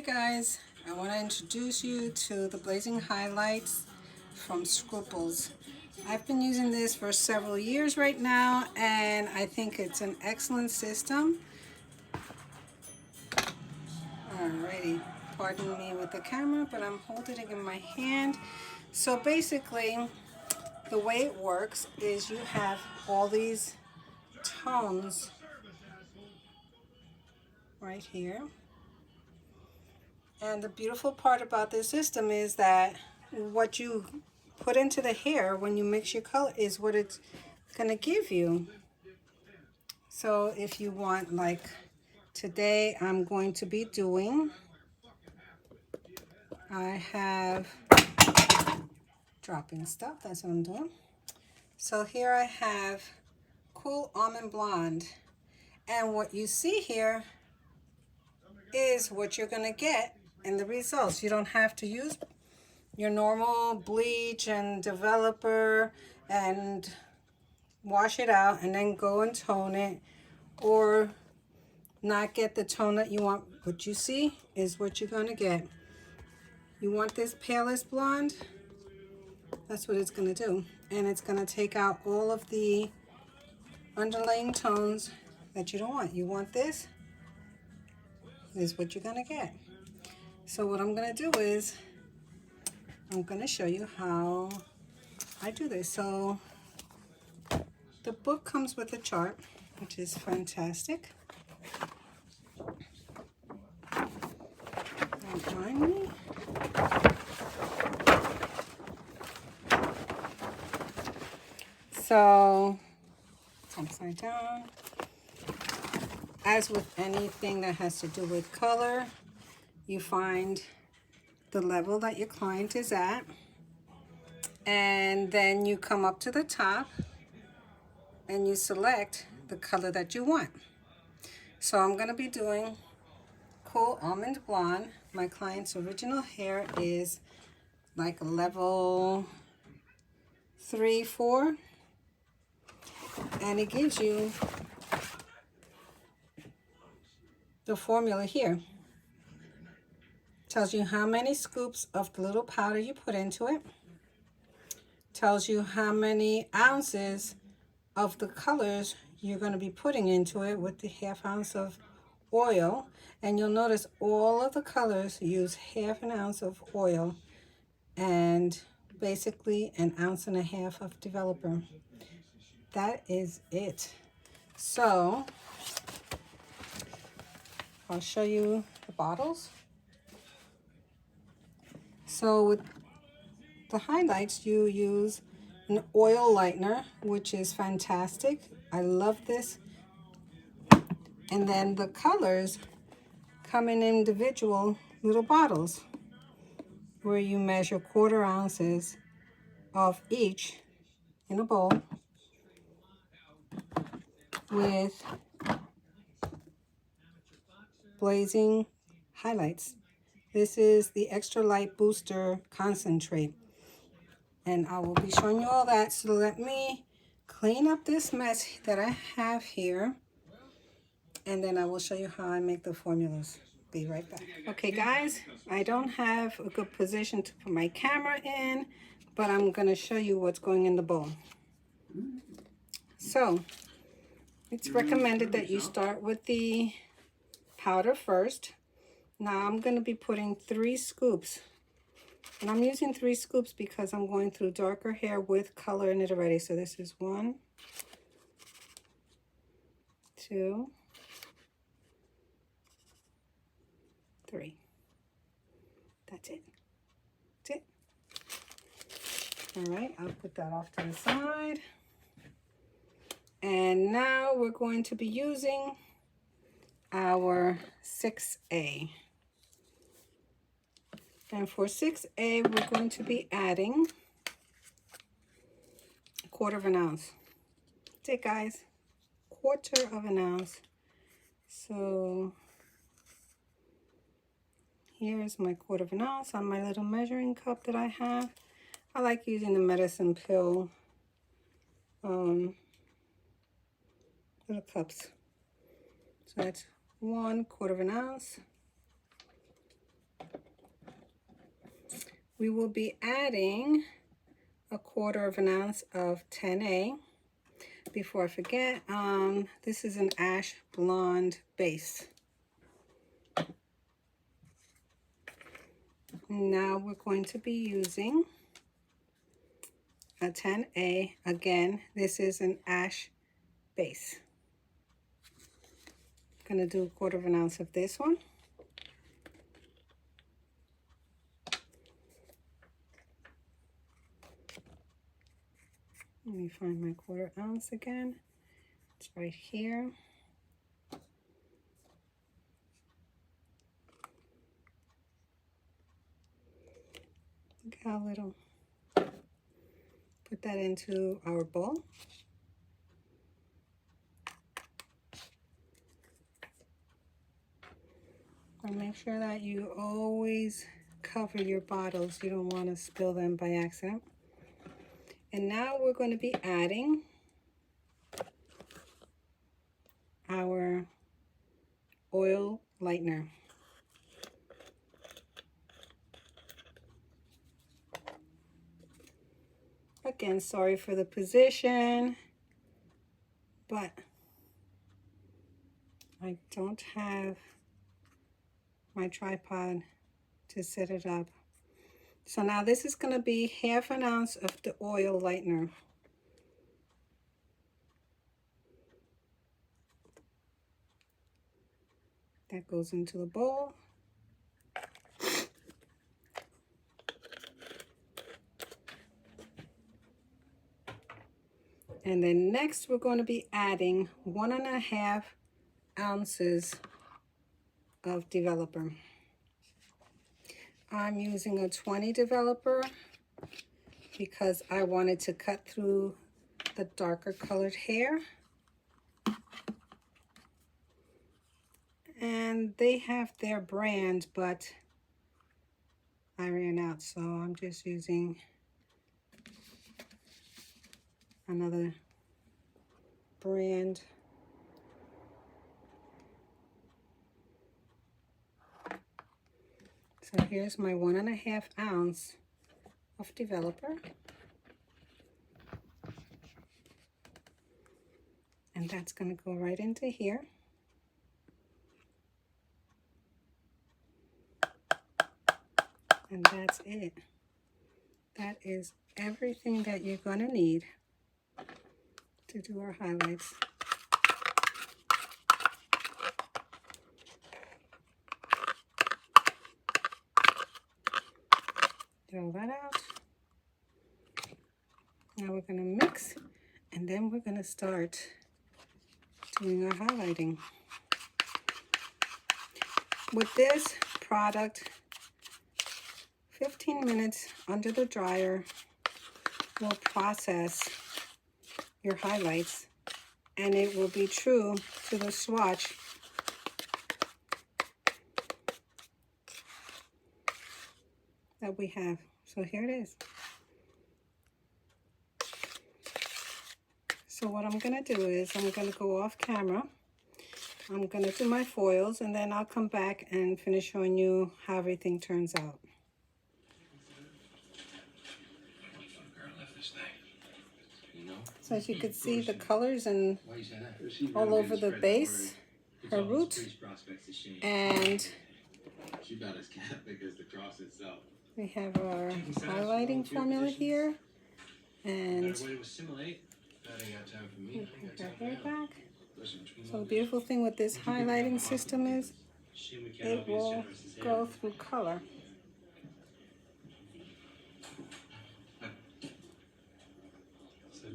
Hey guys, I want to introduce you to the Blazing Highlights from Scruples. I've been using this for several years right now, and I think it's an excellent system. Alrighty, pardon me with the camera, but I'm holding it in my hand. So basically, the way it works is you have all these tones right here. And the beautiful part about this system is that what you put into the hair when you mix your color is what it's going to give you. So if you want, like today I'm going to be doing, I have dropping stuff, that's what I'm doing. So here I have Cool Almond Blonde. And what you see here is what you're going to get in the results. You don't have to use your normal bleach and developer and wash it out and then go and tone it, or not get the tone that you want. What you see is what you're going to get. You want this palest blonde, that's what it's going to do, and it's going to take out all of the underlying tones that you don't want. You want this is what you're going to get. So what I'm going to do is I'm going to show you how I do this. So the book comes with a chart, which is fantastic. Don't mind me. So it's upside down. As with anything that has to do with color, you find the level that your client is at, and then you come up to the top and you select the color that you want. So I'm going to be doing Cool Almond Blonde. My client's original hair is like level 3, 4, and it gives you the formula here. Tells you how many scoops of the little powder you put into it. Tells you how many ounces of the colors you're going to be putting into it with the ½ ounce of oil. And you'll notice all of the colors use ½ ounce of oil and basically 1.5 ounces of developer. That is it. So I'll show you the bottles. So with the highlights, you use an oil lightener, which is fantastic. I love this. And then the colors come in individual little bottles where you measure 1/4 ounces of each in a bowl with Blazing Highlights. This is the Extra Light Booster Concentrate. And I will be showing you all that. So let me clean up this mess that I have here, and then I will show you how I make the formulas. Be right back. Okay guys, I don't have a good position to put my camera in, but I'm going to show you what's going in the bowl. So it's recommended that you start with the powder first. Now I'm going to be putting 3 scoops. And I'm using 3 scoops because I'm going through darker hair with color in it already. So this is 1, 2, 3. That's it. That's it. All right, I'll put that off to the side. And now we're going to be using our 6A. And for 6A, we're going to be adding 1/4 ounce. That's it, guys. 1/4 ounce. So here's my 1/4 ounce on my little measuring cup that I have. I like using the medicine pill little cups. So that's 1/4 ounce. We will be adding 1/4 ounce of 10A. Before I forget, this is an ash blonde base. Now we're going to be using a 10A. Again, this is an ash base. I'm going to do 1/4 ounce of this one. Let me find my 1/4 ounce again. It's right here. Look how little. Put that into our bowl. And make sure that you always cover your bottles. You don't want to spill them by accident. And now we're going to be adding our oil lightener. Again, sorry for the position, but I don't have my tripod to set it up. So now this is going to be 1/2 ounce of the oil lightener. That goes into the bowl. And then next we're going to be adding 1½ ounces of developer. I'm using a 20 developer because I wanted to cut through the darker colored hair. And they have their brand, but I ran out, so I'm just using another brand. So here's my 1½ ounce of developer. And that's going to go right into here. And that's it. That is everything that you're going to need to do our highlights. Throw that out. Now we're going to mix, and then we're going to start doing our highlighting. With this product, 15 minutes under the dryer will process your highlights, and it will be true to the swatch that we have. So here it is. So what I'm going to do is I'm going to go off camera. I'm going to do my foils, and then I'll come back and finish showing you how everything turns out. So as you can see, the colors and all over the base, her root, and we have our highlighting formula here, and we put our hair back. So the beautiful thing with this highlighting system is it will go through color.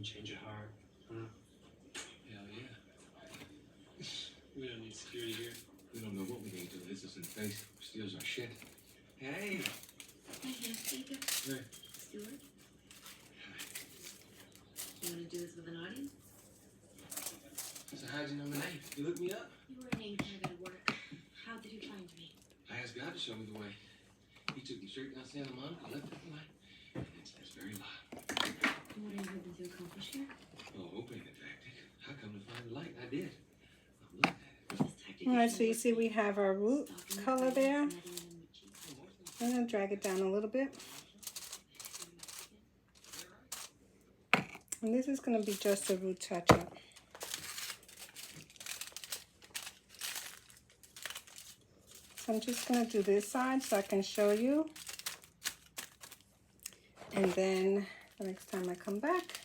Change your heart. Hell yeah. We don't need security here. We don't know what we're gonna do. Hits us in the face, steals our shit. Hey! Hi, Jacob. Hey. Stuart. You want to do this with an audience? So how'd you know my name? You looked me up? You were a name tag at work. How did you find me? I asked God to show me the way. He took me straight down Santa Monica, left at the light, and it's this very lot. What are you hoping to accomplish here? Oh, hoping a tactic. How come to find the light? I did. I'm looking at it. This tactic All right, so you see we have our root color there. I'm going to drag it down a little bit. And this is going to be just a root touch-up. So I'm just going to do this side so I can show you. And then the next time I come back,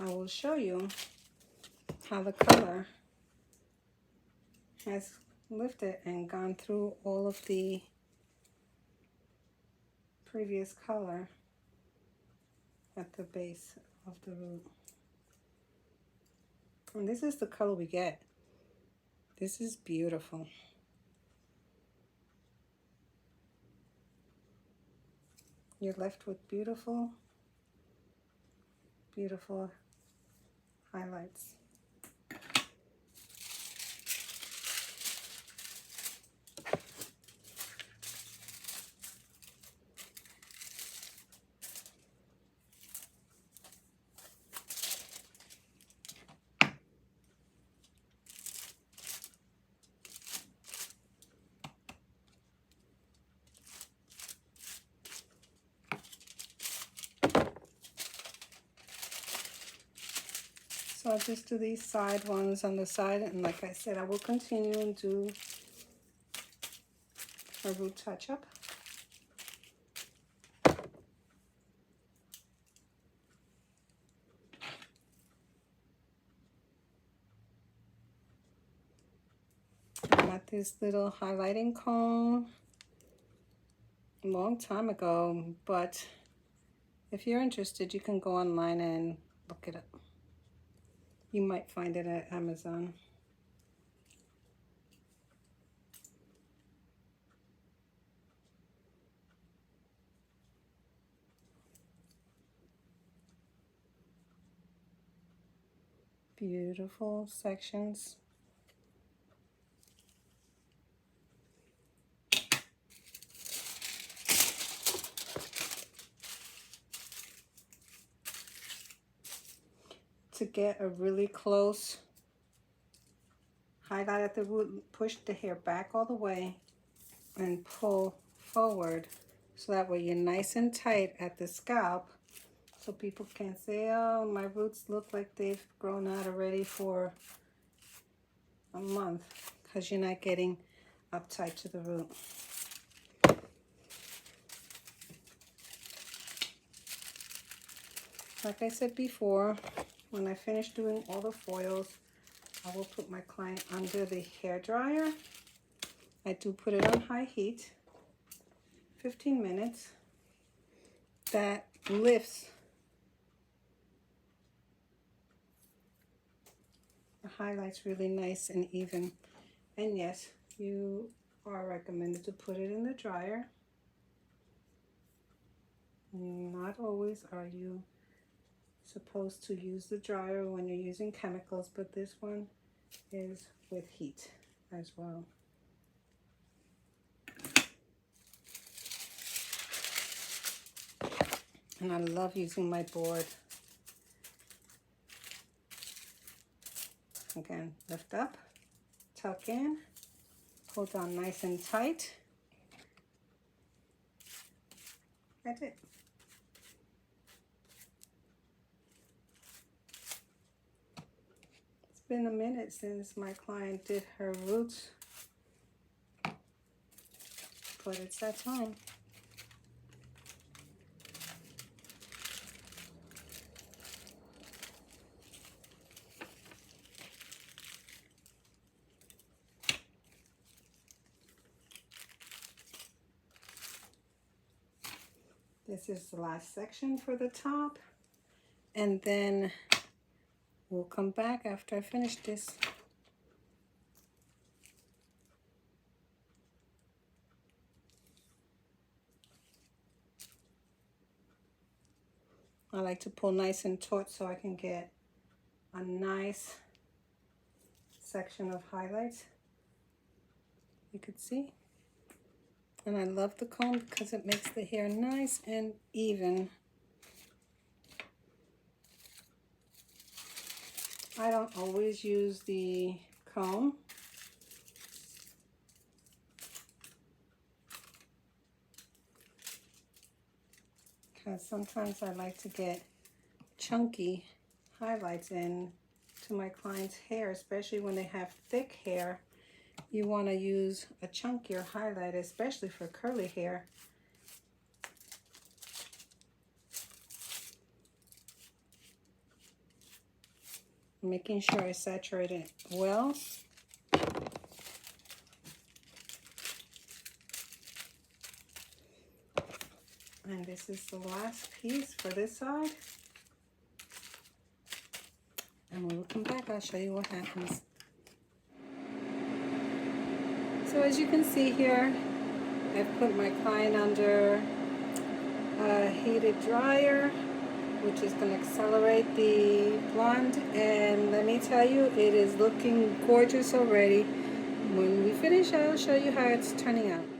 I will show you how the color has lifted and gone through all of the previous color at the base of the root. And this is the color we get. This is beautiful. You're left with beautiful, beautiful highlights. So I'll just do these side ones on the side, and like I said, I will continue and do a root touch-up. I got this little highlighting comb a long time ago, but if you're interested, you can go online and look it up. You might find it at Amazon. Beautiful sections. To get a really close highlight at the root, push the hair back all the way and pull forward so that way you're nice and tight at the scalp, so people can't say, oh, my roots look like they've grown out already for a month, because you're not getting uptight to the root. Like I said before, when I finish doing all the foils, I will put my client under the hair dryer. I do put it on high heat, 15 minutes. That lifts the highlights really nice and even. And yes, you are recommended to put it in the dryer. Not always are you supposed to use the dryer when you're using chemicals, but this one is with heat as well. And I love using my board. Again, lift up, tuck in, pull down nice and tight. That's it. It's been a minute since my client did her roots, but it's that time. This is the last section for the top, and then we'll come back after I finish this. I like to pull nice and taut so I can get a nice section of highlights. You could see. And I love the comb because it makes the hair nice and even. I don't always use the comb. because sometimes I like to get chunky highlights in to my client's hair, especially when they have thick hair. You want to use a chunkier highlight, especially for curly hair. Making sure I saturate it well. And this is the last piece for this side. And when we come back, I'll show you what happens. So as you can see here, I've put my client under a heated dryer, which is going to accelerate the blonde. And let me tell you, it is looking gorgeous already. When we finish, I'll show you how it's turning out.